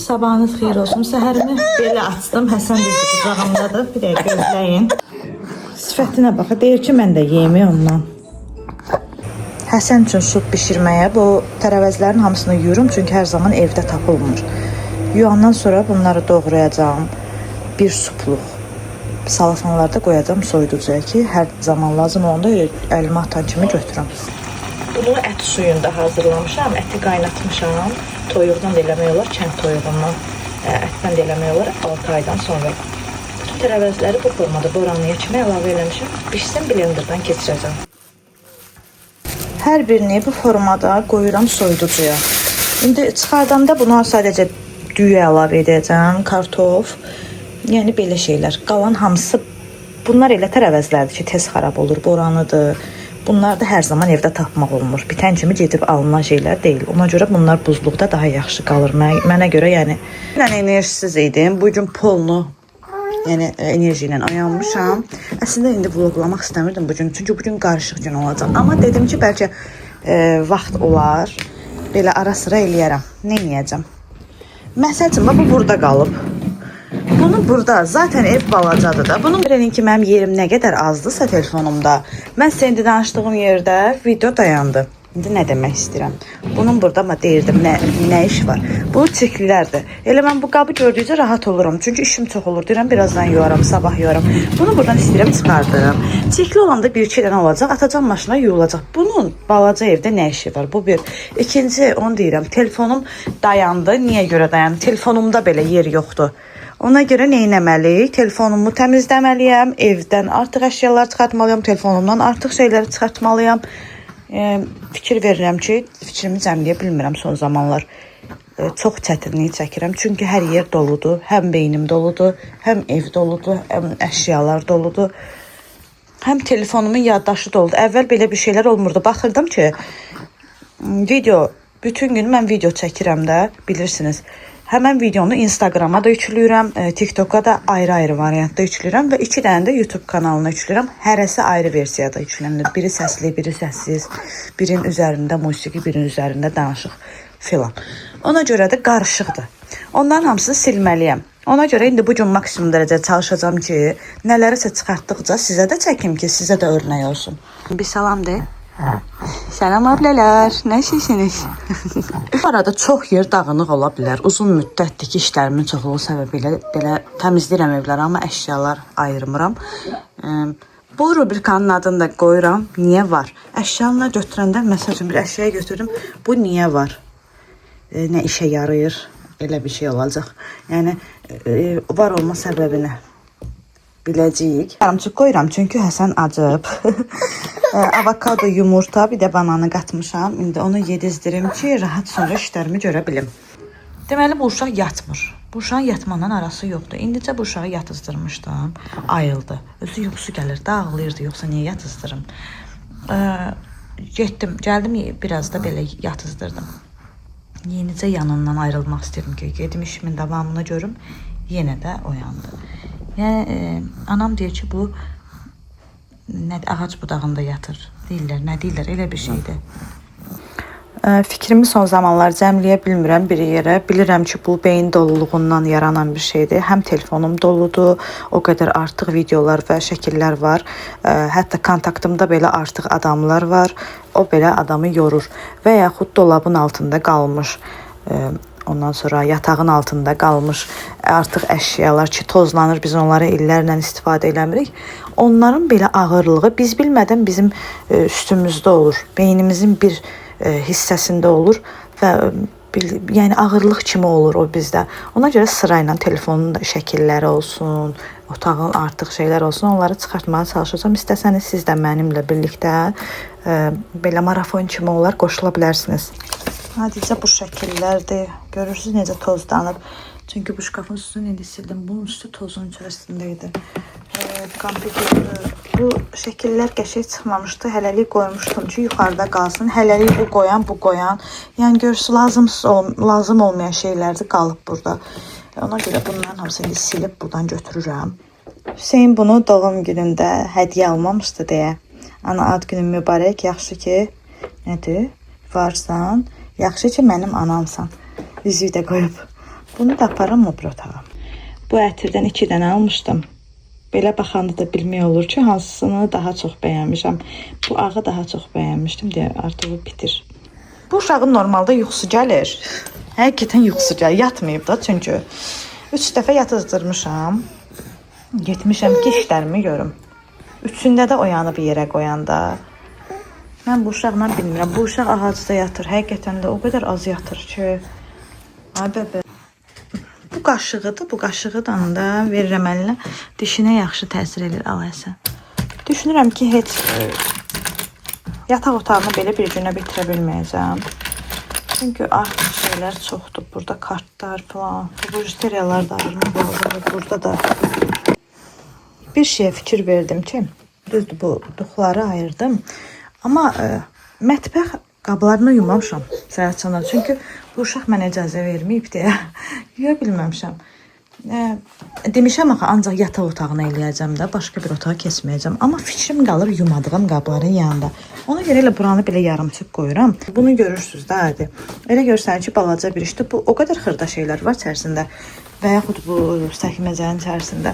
Sabahınız xeyir olsun. Səhərimi belə açdım. Həsən dedi qucağımdadır. Bir dəqiqə gözləyin. Sifətinə bax. Deyir ki, mən də yeyimi ondan. Həsən üçün su bişirməyə bu tərəvəzlərin hamısını yuyurum. Çünki hər zaman evdə tapılmır. Yuyandan sonra bunları doğrayacağım. Bir supluq. Salafanlarda qoyacağım soyuducuya ki, hər zaman lazım olanda əlimə atan kimi götürəm. Bunu ət suyunda hazırlamışam. Əti qaynatmışam. Toyuqdan da eləmək olar, kənd toyuğundan, ətdən də eləmək olar 6 aydan sonra. Bütün tərəvəzləri bu formada boranlıya kimi əlavə eləmişəm. Pişsin, blenderdan keçirəcəm. Hər birini bu formada qoyuram soyuducuya. İndi çıxardanda buna sadəcə düyü əlavə edəcəm, kartof, yəni belə şeylər. Qalan hamısı, bunlar elə tərəvəzlərdir ki, tez xarab olur, boranıdır. Bunlar da hər zaman evdə tapmaq olmur. Bitən kimi gedib alınan şeylər deyil. Ona görə bunlar buzluqda daha yaxşı qalır. Mənə görə yəni. Mən enerjisiz idim. Bu gün polnu, yəni enerji ilə oyanmışam. Əslində indi vloqlamaq istəmirdim bu gün. Çünki bu gün qarışıq gün olacaq. Amma dedim ki, bəlkə vaxt olar. Belə ara sıra eləyərəm. Nə edəcəm? Məsələn, bu burada qalıb. Bunu burada zaten ev balacadır da. Bunun bilin ki, mənim yerim nə qədər azdısa telefonumda. Mən sizə indi danışdığım yerdə video dayandı. İndi nə demək istəyirəm? Bunun burada deyirdim, nə iş var? Bu çirklilərdir. Elə mən bu qabı gördükcə rahat olurum. Çünki işim çox olur. Deyirəm, birazdan yuvaram, sabah yuvaram. Bunu buradan istəyirəm çıxardım. Çirkli olanda 1-2 dənə olacaq, atacam maşına yuyulacaq. Bunun balaca evdə nə işi var? Bu bir. İkinci, onu deyirəm, telefonum dayandı. Niyə görə dayandı? Telefonumda belə yer yoxdur. Ona görə nə etməliyik? Telefonumu təmizləməliyəm, evdən artıq əşyalar çıxartmalıyam, telefonumdan artıq şeyləri çıxartmalıyam. Fikir verirəm ki, fikrimi cəmləyə bilmirəm son zamanlar. Çox çətinlik çəkirəm. Çünki hər yer doludur. Həm beynim doludur, həm ev doludur, həm əşyalar doludur. Həm telefonumun yaddaşı doludur. Əvvəl belə bir şeylər olmurdu. Baxırdım ki, bütün gün mən video çəkirəm də, bilirsiniz. Həmən videonu Instagrama da yükləyirəm, TikTok'a da ayrı-ayrı variantda yükləyirəm və 2 dənə də YouTube kanalına yükləyirəm. Hərəsi ayrı versiyada yüklənir. Biri səsli, biri səssiz, birinin üzərində musiqi, birinin üzərində danışıq filan. Ona görə də qarışıqdır. Onların hamısını silməliyəm. Ona görə indi bu gün maksimum dərəcədə çalışacağım ki, nələrisə çıxartdıqca sizə də çəkim ki, sizə də örnək olsun. Bir salam de. Salam ablalar, nəşisiniz? Bu arada çox yer dağınıq ola bilər. Uzun müddətdir ki, işlərimin çoxluğu səbəbilə belə təmizləyirəm evləri, amma əşyalar ayırmıram. Bu rubrikanın adını da qoyuram. Niyə var? Əşyanla götürəndə, məsələn, bir əşyaya götürdüm. Bu niyə var? Nə işə yarayır? Elə bir şey olacaq. Yəni, var olma səbəbini biləcəyik. Yarımçıq qoyuram, çünki Həsən acıb. Avokado, yumurta, bir də bananı qatmışam. İndi onu yedizdirim ki, rahat sonra işlərimi görə bilim. Deməli, bu uşaq yatmır. Bu uşağın yatmandan arası yoxdur. İndicə bu uşağı yatızdırmışdım. Ayıldı. Özü yuxusu gəlir, ağlayırdı. Yoxsa niyə yatızdırım? Gəldim, biraz da belə yatızdırdım. Yenicə yanından ayrılmaq istəyirdim ki, gedim işimin davamını görüm. Yenə də oyandı. Yəni, anam deyir ki, bu ağac budağında yatır. Deyirlər, nə deyirlər, elə bir şeydir. Fikrimi son zamanlar cəmləyə bilmirəm bir yerə. Bilirəm ki, bu beyin doluluğundan yaranan bir şeydir. Həm telefonum doludur, o qədər artıq videolar və şəkillər var. Hətta kontaktımda belə artıq adamlar var. O belə adamı yorur. Və yaxud dolabın altında qalmış. Ondan sonra yatağın altında qalmış artıq əşyalar ki, tozlanır, biz onları illərlə istifadə eləmirik. Onların belə ağırlığı biz bilmədən bizim üstümüzdə olur. Beynimizin bir hissəsində olur və yəni ağırlıq kimi olur o bizdə. Ona görə sırayla telefonun da şəkilləri olsun, otağın artıq şeylər olsun, onları çıxartmağa çalışacağım. İstəsəniz siz də mənimlə birlikdə belə marafon kimi olar, qoşula bilərsiniz. Sadəcə bu şəkillərdir. Görürsünüz necə tozlanıb. Çünki bu şkafın üstünü indi sildim. Bunun üstü tozun içərisində idi. Bu şəkillər qəşəng çıxmamışdı. Hələlik qoymuşdum ki, yuxarıda qalsın. Hələlik bu qoyan. Yəni görürsünüz, lazım olmayan şeylərdir qalıb burada. Ona görə bunların hamısını silib buradan götürürəm. Hüseyin bunu doğum günündə hədiyyə almamışdı deyə. Ana, ad günün mübarək. Yaxşı ki, nədir? Varsan. Yaxşı ki, mənim anamsan. Üzüyü də qoyub. Bunu da aparam mı bura otağa? Bu ətirdən 2 dənə almışdım. Belə baxanda da bilmək olur ki, hansını daha çox bəyənmişəm. Bu ağı daha çox bəyənmişdim deyə artıq o bitir. Bu uşağın normalda yuxusu gəlir. Həqiqətən yuxusu gəlir. Yatmayıb da çünki 3 dəfə yatızdırmışam. Getmişəm ki, işlərimi görüm. Üçündə də oyanıb yerə qoyanda. Mən bu uşaqla bilmirəm. Bu uşaq ağacda yatır. Həqiqətən də o qədər az yatır ki. Ay bəbə. Bu qaşığıdır. Bu qaşığıdan da verirəm əlinə. Dişinə yaxşı təsir edir. Al Həsən. Düşünürəm ki, heç yataq otağını belə bir günə bitirə bilməyəcəm. Çünki artıq şeylər çoxdur. Burada kartlar falan. Bujuteriyalar da ayırmaq lazımdır. Burada da bir şeyə fikir verdim ki, düzdür, bu duxları ayırdım. Amma mətbəx qablarını yumamışam səhərçana. Çünki bu uşaq mənə icazə verməyib deyə yuya bilməmişəm. Demişəm axı, ancaq yataq otağını eləyəcəm də, başqa bir otağa keçməyəcəm. Amma fikrim qalır yumadığım qabların yanında. Ona görə elə buranı belə yarımçıq qoyuram. Bunu görürsünüz də, hadi. Elə görsənir ki, balaca bir işdir. Bu o qədər xırda şeylər var içərisində və yaxud bu səkməcənin içərisində.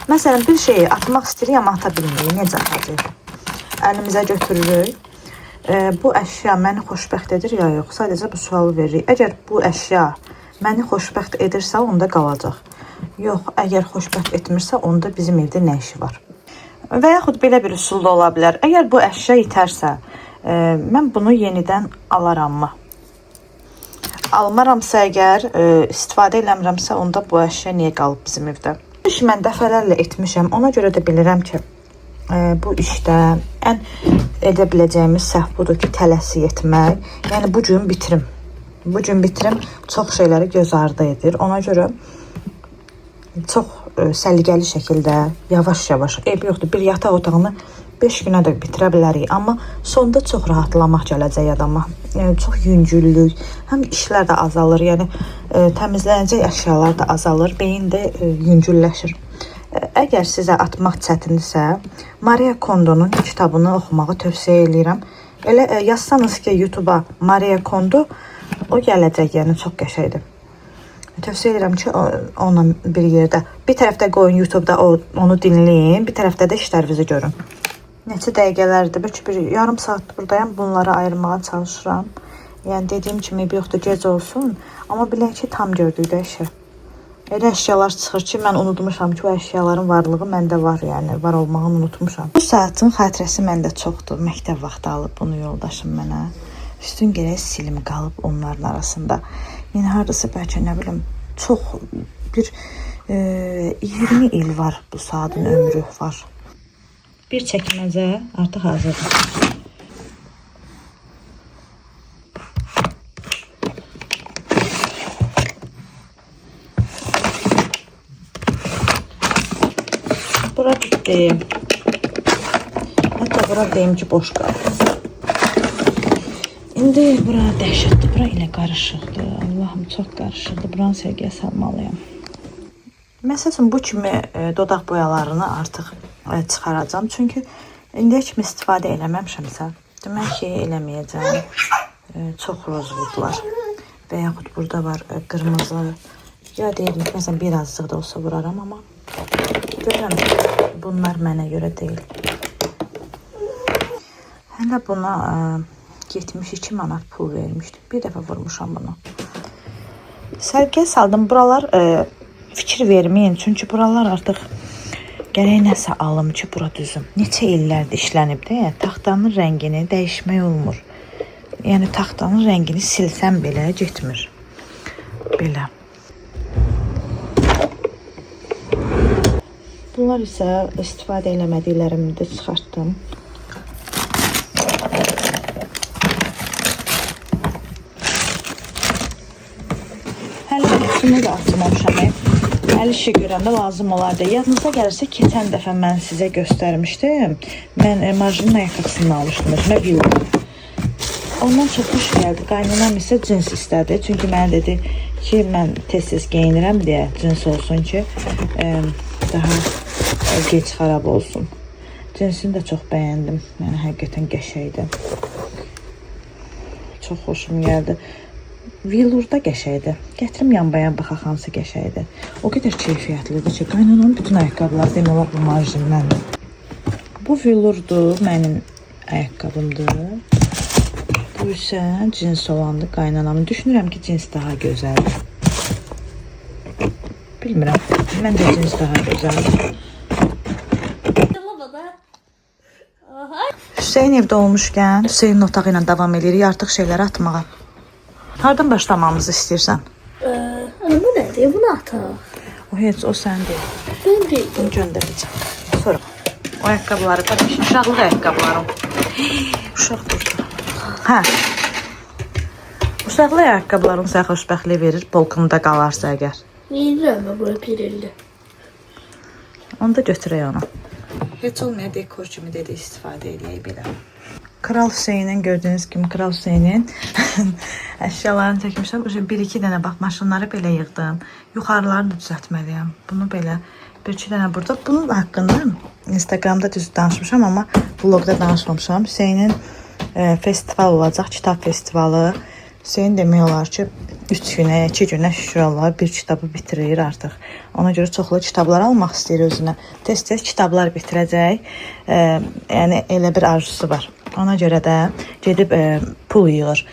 Məsələn, bir şeyi atmaq istəyirik, amma ata bilmirik. Necə atacaq? Əlimizə götürürük. Bu əşya məni xoşbəxt edir ya yox? Sadəcə bu sualı veririk. Əgər bu əşya məni xoşbəxt edirsə, onda qalacaq. Yox, əgər xoşbəxt etmirsə, onda bizim evdə nə işi var? Və yaxud belə bir üsul da ola bilər. Əgər bu əşya itərsə, mən bunu yenidən alaram mı? Almaramsa əgər, istifadə eləmirəmsə, onda bu əşya niyə qalıb bizim evdə? Bu işi mən dəfələrlə etmişəm. Ona görə də bilirəm ki, bu işdə ən edə biləcəyimiz səhv budur ki, tələsik etmək. Yəni, bu gün bitirim. Bu gün bitirim çox şeyləri göz ardı edir. Ona görə çox səliqəli şəkildə, yavaş-yavaş, yoxdur, bir yataq otağını 5 günə də bitirə bilərik. Amma sonda çox rahatlamaq gələcək adama. Yəni, çox yüngüllük, həm işlər də azalır. Yəni, təmizlənəcək əşyalar da azalır, beyin də yüngülləşir. Əgər sizə atmaq çətindirsə, Maria Kondo'nun kitabını oxumağı tövsiyə edirəm. Elə yazsanız ki, YouTube'a Maria Kondo, o gələcək, yəni çox qəşəngdir. Tövsiyə edirəm ki, onunla bir yerdə, bir tərəfdə qoyun YouTube'da onu dinləyin, bir tərəfdə də işlərinizi görün. Neçə dəqiqələrdir, bəlkə bir yarım saat buradayım, bunları ayırmağa çalışıram. Yəni, dediyim kimi, yoxdur, gec olsun, amma bilək ki, tam gördük də işi. Elə əşyalar çıxır ki, mən unutmuşam ki, o əşyaların varlığı məndə var, yəni, var olmağını unutmuşam. Bu saatın xatirəsi məndə çoxdur, məktəb vaxtı alıb bunu yoldaşım mənə. Üstün gərək silim qalıb onların arasında. Yəni, haradasa bəlkə, nə bilim, çox bir 20 il var bu saatın ömrü var. Bir çəkməcə artıq hazırdır. Bura bitti. Hətta bura deyim ki, boş qaldı. İndi bura dəhşətdir, bura ilə qarışıqdır. Allahım, çox qarışıqdır. Buranı sərgiyə salmalıyam. Məsələn, bu kimi dodaq boyalarını artıq çıxaracağım. Çünki indiyə kimi istifadə eləməmişəmsə, demək ki, eləməyəcəm. Çox rozvudlar. Və yaxud burada var qırmızı. Ya deyim, məsələn, birazcıq da olsa vuraram, amma görürəm ki, bunlar mənə görə deyil. Hələ buna 72 manat pul vermişdim. Bir dəfə vurmuşam bunu. Sərgiyə saldım. Buralar fikir verməyin. Çünki buralar artıq gərək nəsə alım ki, bura düzüm. Neçə illərdir işlənib deyə taxtanın rəngini dəyişmək olmur. Yəni, taxtanın rəngini silsəm belə getmir. Belə. Bunlar isə istifadə eləmədiklərimi də çıxartdım. Hələ qutunu da açmamışam. Əl işi görəndə lazım olardı. Yadınıza gəlirsə, keçən dəfə mən sizə göstərmişdim. Mən marjinin ayaqqabısını almışdım. Özümə bildim. Ondan çox xoş gəldi. Qaynanam isə cins istədi. Çünki mənə dedi ki, mən tez-tez geyinirəm deyə cins olsun ki, daha gec xarab olsun. Cinsini də çox bəyəndim. Yəni, həqiqətən qəşəkdir. Çox xoşum gəldi. Velourda qəşəngdir. Gətirim yanbayan baxaq hansı qəşəngdir. O qədər keyfiyyətlidir ki, qaynanamın bütün ayaqqabıları demək olar bu marjindəndir. Bu velourdur, mənim ayaqqabımdır. Bu isə cins olandır qaynanamın. Düşünürəm ki, cins daha gözəldir. Bilmirəm, məncə cins daha gözəldir. Hüseyin evdə olmuşkən, Hüseynin otağı ilə davam edirik artıq şeyləri atmağa. Hardan başlamamızı istəyirsən? Bu nədir? Bunu ataq. O heç, o sən deyil. Ben deyil. Bunu göndərəcəm. Sonra o ayaqqabıları, uşaqlıq ayaqqabılarım. Uşaq durdu. Hə. Uşaqlıq ayaqqabılarım sənə xoşbəxtlik verir, polkunda qalarsa əgər. Verirəm bura pirildi. Onu da götürək ona. Heç olmaya dekor kimi dedi istifadə edək belə. Kral Hüseynin gördüyünüz kimi Kral Hüseynin əşyalarını çəkmişəm. Bir-iki dənə bax maşınları belə yığdım. Yuxarılarını da düzəltməliyəm. Bunu belə bir-iki dənə burada. Bunun haqqında Instagramda düz danışmışam, amma vlogda danışmamışam. Hüseynin festival olacaq, kitab festivalı. Hüseyin demək olar ki, 3 günə, 2 günə şükür Allah bir kitabı bitirir artıq. Ona görə çoxlu kitablar almaq istəyir özünə. Tez-tez kitablar bitirəcək. Yəni elə bir arzusu var. Ona görə də gedib pul yığır.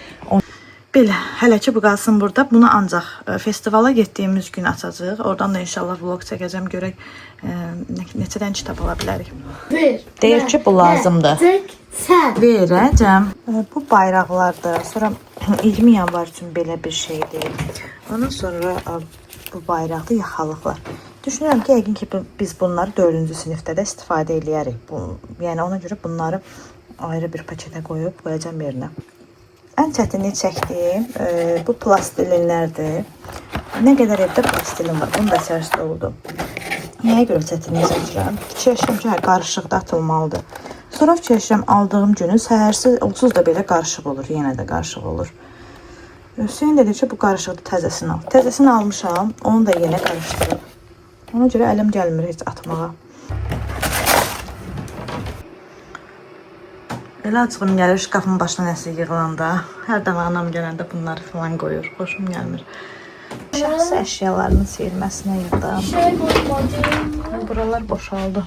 Belə, hələ ki bu qalsın burada. Bunu ancaq festivala getdiyimiz gün açacağıq. Oradan da inşallah vlog çəkəcəm. Görək neçədən kitab ala bilərik. Ver. Deyir ki, bu lazımdır. Sən. Verəcəm. Bu bayraqlardır. Sonra 20 yanvar üçün belə bir şeydir. Ondan sonra bu bayraqda yaxalıqlar. Düşünürəm ki, yəqin ki biz bunları 4-cü sinifdə də istifadə eləyərik. Yəni ona görə bunları ayrı bir paketə qoyub qoyacam yerinə. Ən çətini çəkdiyim bu plastilinlərdir. Nə qədər evdə plastilin var, bunu da içərisində oldu. Nəyə görə çətini çəkirəm? Fikirləşirəm ki, qarışıqda atılmalıdır. Sonra fikirləşirəm, aldığım günü səhərsi onsuz da belə qarışıq olur, yenə də qarışıq olur. Hüseyin dedi ki, bu qarışıqda təzəsini al. Təzəsini almışam, onu da yenə qarışdırıb. Ona görə əlim gəlmir heç atmağa. Elə açığım gəlir şkafın başına nəsə yığılanda. Hər dəfə anam gələndə bunları falan qoyur. Xoşum gəlmir. Şəxsi əşyalarının seyirməsinə yığdım. Şey qoymadım. Buralar boşaldı.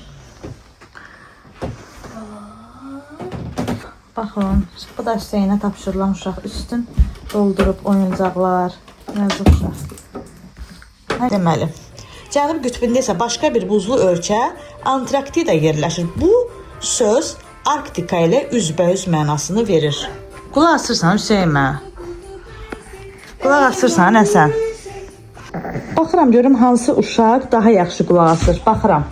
Baxın, bu da Hüseynə tapşırılan uşaq üstün doldurub oyuncaqlar. Yazıq uşaq. Deməli, Cənub qütbündə isə başqa bir buzlu ölkə Antarktida yerləşir. Bu söz Arktika ilə üzbəüz mənasını verir. Qulaq asırsan Hüseyin mənə? Qulaq asırsan nə sən? Baxıram görüm hansı uşaq daha yaxşı qulaq asır. Baxıram.